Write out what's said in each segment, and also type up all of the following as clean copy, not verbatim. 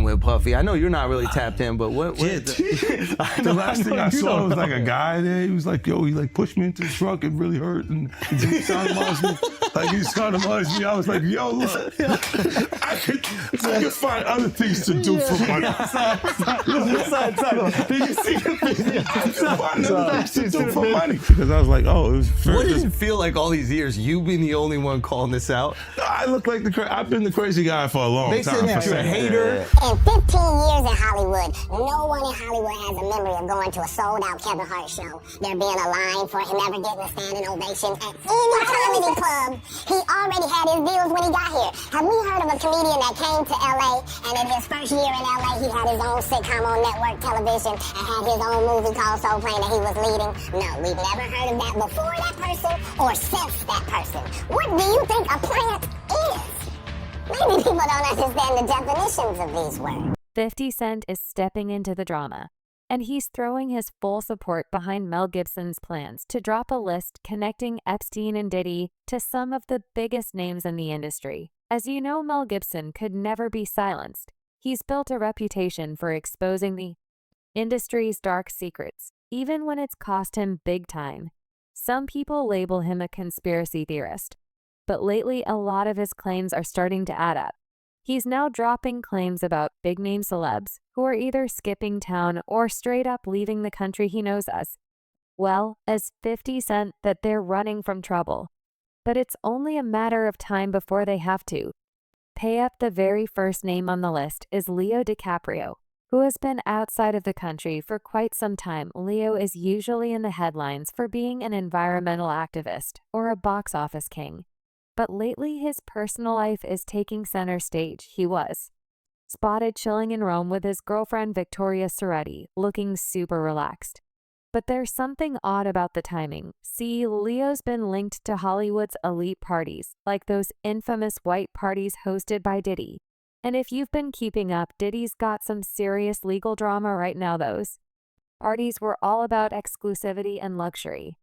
with Puffy? I know you're not really tapped in, but what the last thing I saw was like a guy there. He was like, yo, he like pushed me into the trunk. It really hurt. And he sounded me. Like he sounded me. I was like, yo, look, I could find other things to do for money. Did you see the video? I could find other things to do for money. Because I was like, oh, it was what does it feel like all these years, you being the only one calling this out? I look like I've been the crazy guy for a long they time. They said you're a hater. In 15 years in Hollywood, no one in Hollywood has a memory of going to a sold-out Kevin Hart show. There being a line for him never getting a standing ovation at any comedy club. He already had his deals when he got here. Have we heard of a comedian that came to LA and in his first year in LA, he had his own sitcom on network television and had his own movie called Soul Plane that he was leading? No, we've never heard of that before that person or since that person. What do you think a plant is? Maybe people don't understand the definitions of these words. 50 Cent is stepping into the drama, and he's throwing his full support behind Mel Gibson's plans to drop a list connecting Epstein and Diddy to some of the biggest names in the industry. As you know, Mel Gibson could never be silenced. He's built a reputation for exposing the industry's dark secrets, even when it's cost him big time. Some people label him a conspiracy theorist, but lately a lot of his claims are starting to add up. He's now dropping claims about big-name celebs who are either skipping town or straight up leaving the country he knows as well as 50 Cent that they're running from trouble. But it's only a matter of time before they have to. Pay up the very first name on the list is Leo DiCaprio, who has been outside of the country for quite some time. Leo is usually in the headlines for being an environmental activist or a box office king. But lately his personal life is taking center stage. He was spotted chilling in Rome with his girlfriend Victoria Soretti, looking super relaxed. But there's something odd about the timing. See, Leo's been linked to Hollywood's elite parties, like those infamous white parties hosted by Diddy. And if you've been keeping up, Diddy's got some serious legal drama right now. Those parties were all about exclusivity and luxury.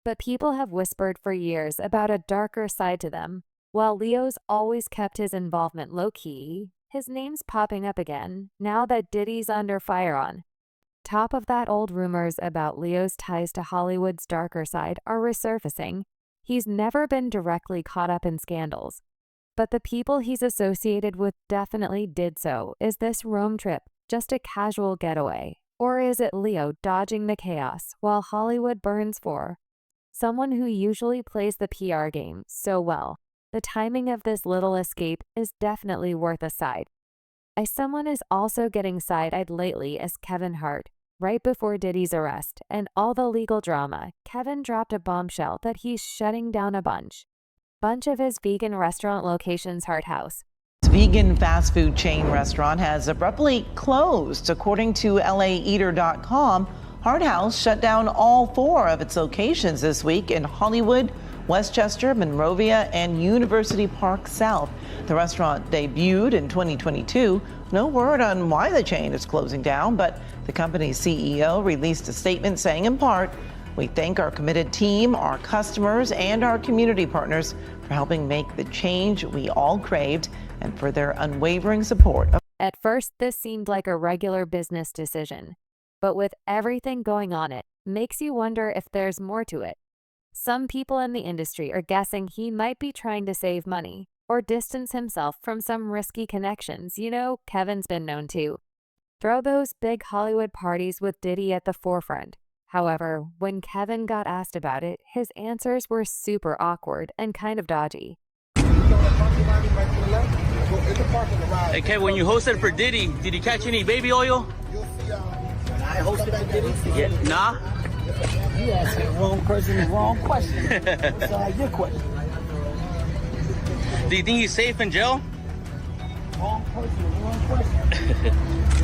But people have whispered for years about a darker side to them. While Leo's always kept his involvement low-key, his name's popping up again, now that Diddy's under fire on top of that. Old rumors about Leo's ties to Hollywood's darker side are resurfacing. He's never been directly caught up in scandals, but the people he's associated with definitely did so. Is this Rome trip just a casual getaway? Or is it Leo dodging the chaos while Hollywood burns for someone who usually plays the PR game so well? The timing of this little escape is definitely worth a side. Someone is also getting side-eyed lately is Kevin Hart. Right before Diddy's arrest and all the legal drama, Kevin dropped a bombshell that he's shutting down a bunch of his vegan restaurant locations. Hart House, vegan fast food chain restaurant, has abruptly closed. According to LAeater.com, Hart House shut down all 4 of its locations this week in Hollywood, Westchester, Monrovia, and University Park South. The restaurant debuted in 2022. No word on why the chain is closing down, but the company's CEO released a statement saying, in part, "We thank our committed team, our customers, and our community partners for helping make the change we all craved and for their unwavering support." At first, this seemed like a regular business decision, but with everything going on, it makes you wonder if there's more to it. Some people in the industry are guessing he might be trying to save money or distance himself from some risky connections. You know, Kevin's been known to throw those big Hollywood parties with Diddy at the forefront. However, when Kevin got asked about it, his answers were super awkward and kind of dodgy. Hey, Kevin, when you hosted for Diddy, did you catch any baby oil? I hosted for Diddy? Yeah, nah? You asking the wrong person the wrong question. That's your question. Do you think he's safe in jail? Wrong person, wrong question.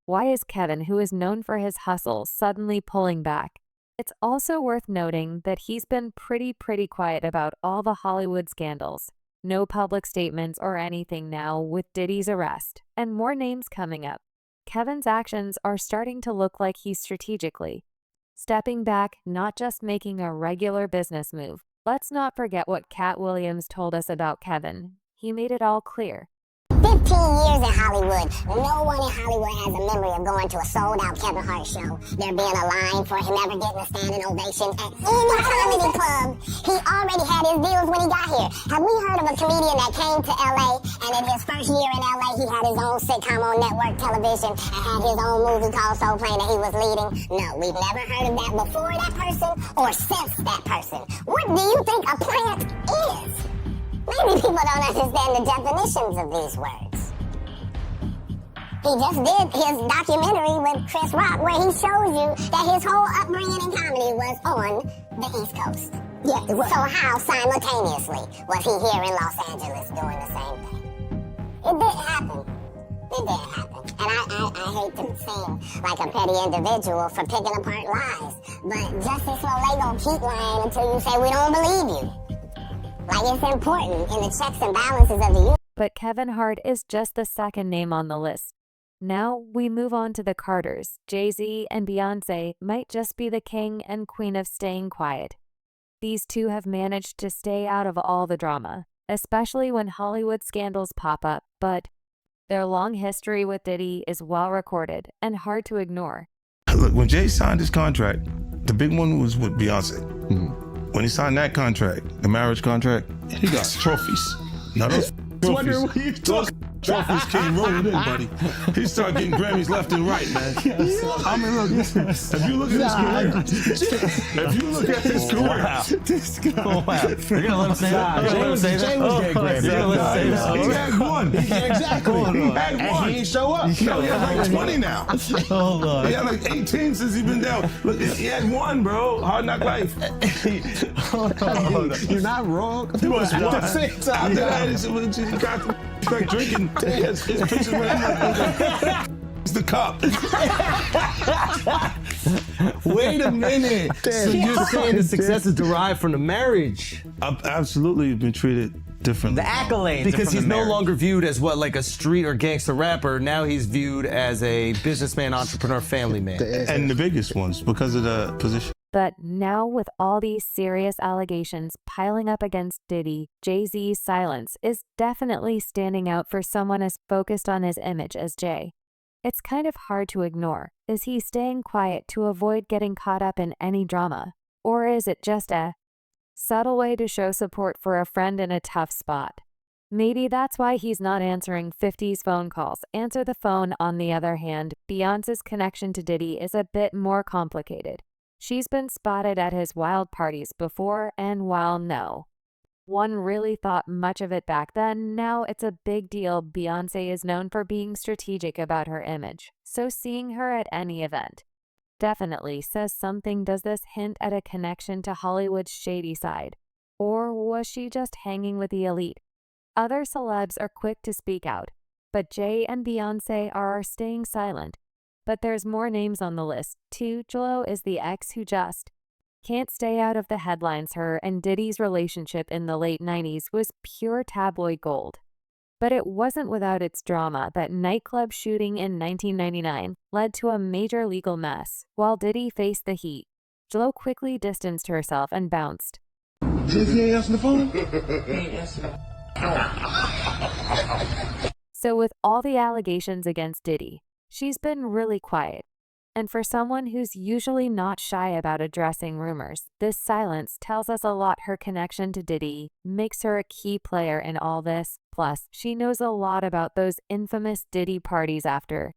Why is Kevin, who is known for his hustle, suddenly pulling back? It's also worth noting that he's been pretty quiet about all the Hollywood scandals. No public statements or anything now with Diddy's arrest, and more names coming up. Kevin's actions are starting to look like he's strategically stepping back, not just making a regular business move. Let's not forget what Cat Williams told us about Kevin. he made it all clear. 15 years in Hollywood. No one in Hollywood has a memory of going to a sold-out Kevin Hart show. There being a line for him never getting a standing ovation at any comedy club. He already had his deals when he got here. Have we heard of a comedian that came to LA and in his first year in LA he had his own sitcom on network television and had his own movie called Soul Plane that he was leading? No, we've never heard of that before that person or since that person. What do you think a plant is? Maybe people don't understand the definitions of these words. He just did his documentary with Chris Rock where he shows you that his whole upbringing in comedy was on the East Coast. Yeah, so how simultaneously was he here in Los Angeles doing the same thing? It didn't happen. It didn't happen. And I hate to seem like a petty individual for picking apart lies, but Justice Smollett gonna keep lying until you say we don't believe you. Like, it's important in the checks and balances of the universe. But Kevin Hart is just the second name on the list. Now we move on to the Carters. Jay-Z and Beyonce might just be the king and queen of staying quiet. These two have managed to stay out of all the drama, especially when Hollywood scandals pop up, but their long history with Diddy is well recorded and hard to ignore. Look, when Jay signed his contract, the big one was with Beyonce. When he signed that contract, the marriage contract, he got trophies. Now those trophies, those trophies came rolling in, buddy. He started getting Grammys left and right, man. I mean, look, if you look at his career, This guy. You're gonna let him say that? Jay was getting Grammys. he had one. Exactly. He had And one. he didn't show up. He had like 20 now. Hold on. He had like 18 since he's been down. Look, he had one, bro. Hard Knock Life. You're not wrong. He was one. After that, he got like drinking. His pictures with him like, it's the cup. Wait a minute. So you're saying the success is derived from the marriage? I've absolutely been treated differently. The accolades. Because he's no longer viewed as what, like a street or gangster rapper. Now he's viewed as a businessman, entrepreneur, family man. And the biggest ones because of the position. But now with all these serious allegations piling up against Diddy, Jay-Z's silence is definitely standing out for someone as focused on his image as Jay. It's kind of hard to ignore. Is he staying quiet to avoid getting caught up in any drama? Or is it just a subtle way to show support for a friend in a tough spot? Maybe that's why he's not answering 50's phone calls. Answer the phone, on the other hand, Beyonce's connection to Diddy is a bit more complicated. She's been spotted at his wild parties before, and while no one really thought much of it back then, now it's a big deal. Beyonce is known for being strategic about her image, so seeing her at any event definitely says something. Does this hint at a connection to Hollywood's shady side? Or was she just hanging with the elite? Other celebs are quick to speak out, but Jay and Beyonce are staying silent. But there's more names on the list, too. J.Lo is the ex who just can't stay out of the headlines. Her and Diddy's relationship in the late 90s was pure tabloid gold. But it wasn't without its drama. That nightclub shooting in 1999 led to a major legal mess. While Diddy faced the heat, J.Lo quickly distanced herself and bounced. So with all the allegations against Diddy, she's been really quiet. And for someone who's usually not shy about addressing rumors, this silence tells us a lot. Her connection to Diddy makes her a key player in all this. Plus, she knows a lot about those infamous Diddy parties after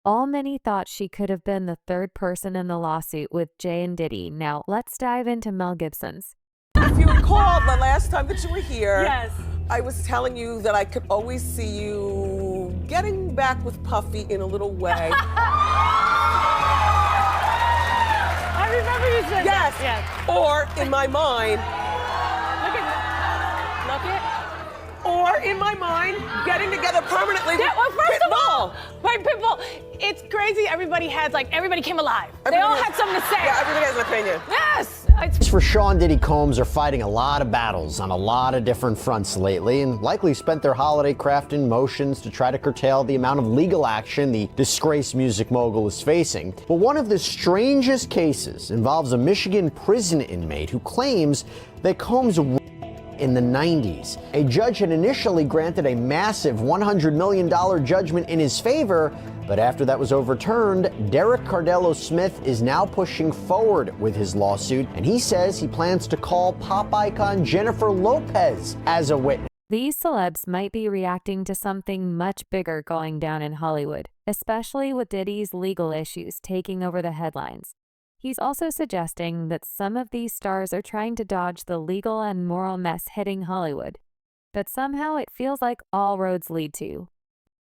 all. Many thought she could have been the third person in the lawsuit with Jay and Diddy. Now, let's dive into Mel Gibson's. If you recall, the last time that you were here, Yes. I was telling you that I could always see you getting back with Puffy in a little way. I remember you said Yes. that. Yes. Or in my mind, Look it. or in my mind, getting together permanently Yeah, well, with first of Pitbull. all, right, Pitbull, it's crazy. Everybody came alive. They all had something to say. Yeah, everybody has an opinion. Yes. For Sean Diddy Combs are fighting a lot of battles on a lot of different fronts lately and likely spent their holiday crafting motions to try to curtail the amount of legal action the disgraced music mogul is facing. But one of the strangest cases involves a Michigan prison inmate who claims that Combs in the 90s. A judge had initially granted a massive $100 million judgment in his favor, but after that was overturned, Derek Cardello Smith is now pushing forward with his lawsuit, and he says he plans to call pop icon Jennifer Lopez as a witness. These celebs might be reacting to something much bigger going down in Hollywood, especially with Diddy's legal issues taking over the headlines. He's also suggesting that some of these stars are trying to dodge the legal and moral mess hitting Hollywood. But somehow it feels like all roads lead to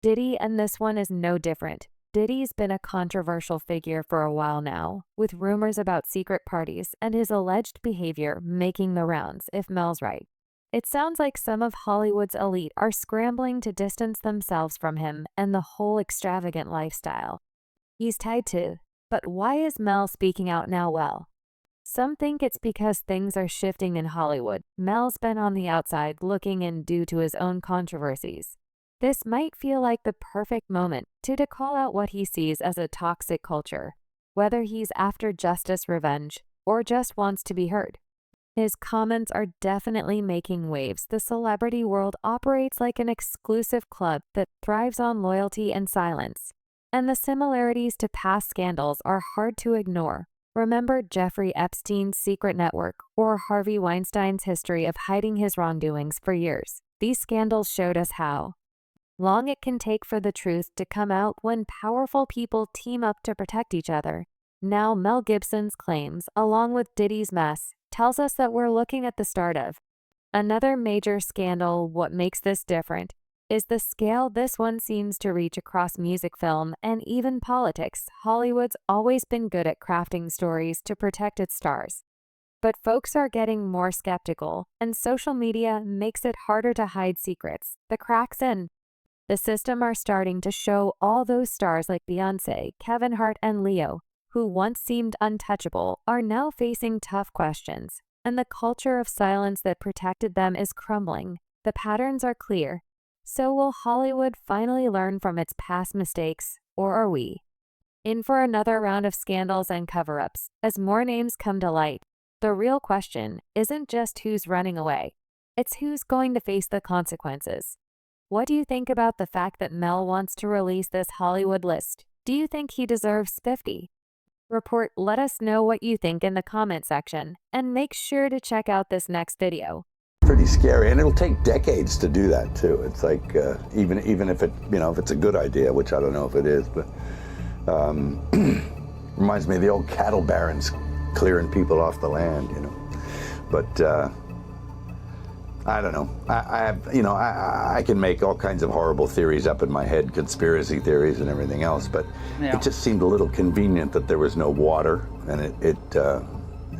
Diddy, and this one is no different. Diddy's been a controversial figure for a while now, with rumors about secret parties and his alleged behavior making the rounds, if Mel's right. It sounds like some of Hollywood's elite are scrambling to distance themselves from him and the whole extravagant lifestyle he's tied to. But why is Mel speaking out now? Well, some think it's because things are shifting in Hollywood. Mel's been on the outside looking in due to his own controversies. This might feel like the perfect moment to call out what he sees as a toxic culture, whether he's after justice, revenge, or just wants to be heard. His comments are definitely making waves. The celebrity world operates like an exclusive club that thrives on loyalty and silence, and the similarities to past scandals are hard to ignore. Remember Jeffrey Epstein's secret network or Harvey Weinstein's history of hiding his wrongdoings for years. These scandals showed us how long it can take for the truth to come out when powerful people team up to protect each other. Now Mel Gibson's claims, along with Diddy's mess, tells us that we're looking at the start of another major scandal. What makes this different is the scale this one seems to reach across music, film, and even politics. Hollywood's always been good at crafting stories to protect its stars. But folks are getting more skeptical, and social media makes it harder to hide secrets. The cracks in the system are starting to show. All those stars like Beyonce, Kevin Hart, and Leo, who once seemed untouchable, are now facing tough questions, and the culture of silence that protected them is crumbling. The patterns are clear. So will Hollywood finally learn from its past mistakes, or are we in for another round of scandals and cover-ups as more names come to light? The real question isn't just who's running away, it's who's going to face the consequences. What do you think about the fact that Mel wants to release this Hollywood list? Do you think he deserves 50? Report, let us know what you think in the comment section, and make sure to check out this next video. Pretty scary, and it'll take decades to do that too. It's like even if it if it's a good idea, which I don't know if it is, but reminds me of the old cattle barons clearing people off the land, But I don't know. I can make all kinds of horrible theories up in my head, conspiracy theories and everything else, but it just seemed a little convenient that there was no water, and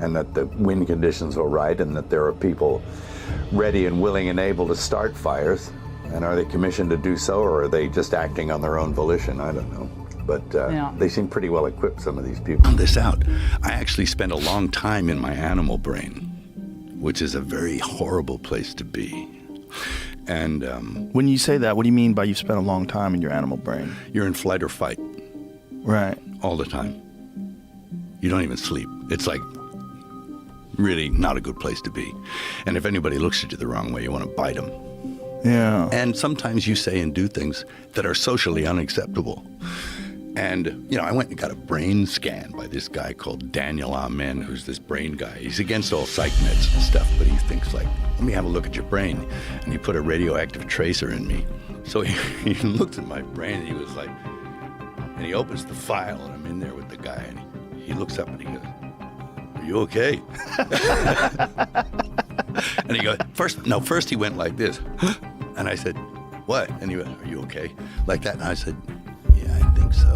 and that the wind conditions were right, and that there are people ready and willing and able to start fires. And are they commissioned to do so, or are they just acting on their own volition? I don't know. But they seem pretty well equipped, some of these people. Found this out. I actually spent a long time in my animal brain, which is a very horrible place to be. And when you say that, what do you mean by you spent a long time in your animal brain? You're in flight or fight. Right. All the time. You don't even sleep. It's like really not a good place to be. And if anybody looks at you the wrong way, you want to bite them. Yeah. And sometimes you say and do things that are socially unacceptable. And, I went and got a brain scan by this guy called Daniel Amen, who's this brain guy. He's against all psych meds and stuff, but he thinks like, let me have a look at your brain. And he put a radioactive tracer in me. So he looked at my brain and he was like, and he opens the file and I'm in there with the guy and he looks up and he goes, are you okay? And he goes, first he went like this. And I said, what? And he went, are you okay? Like that. And I said, yeah, I think so.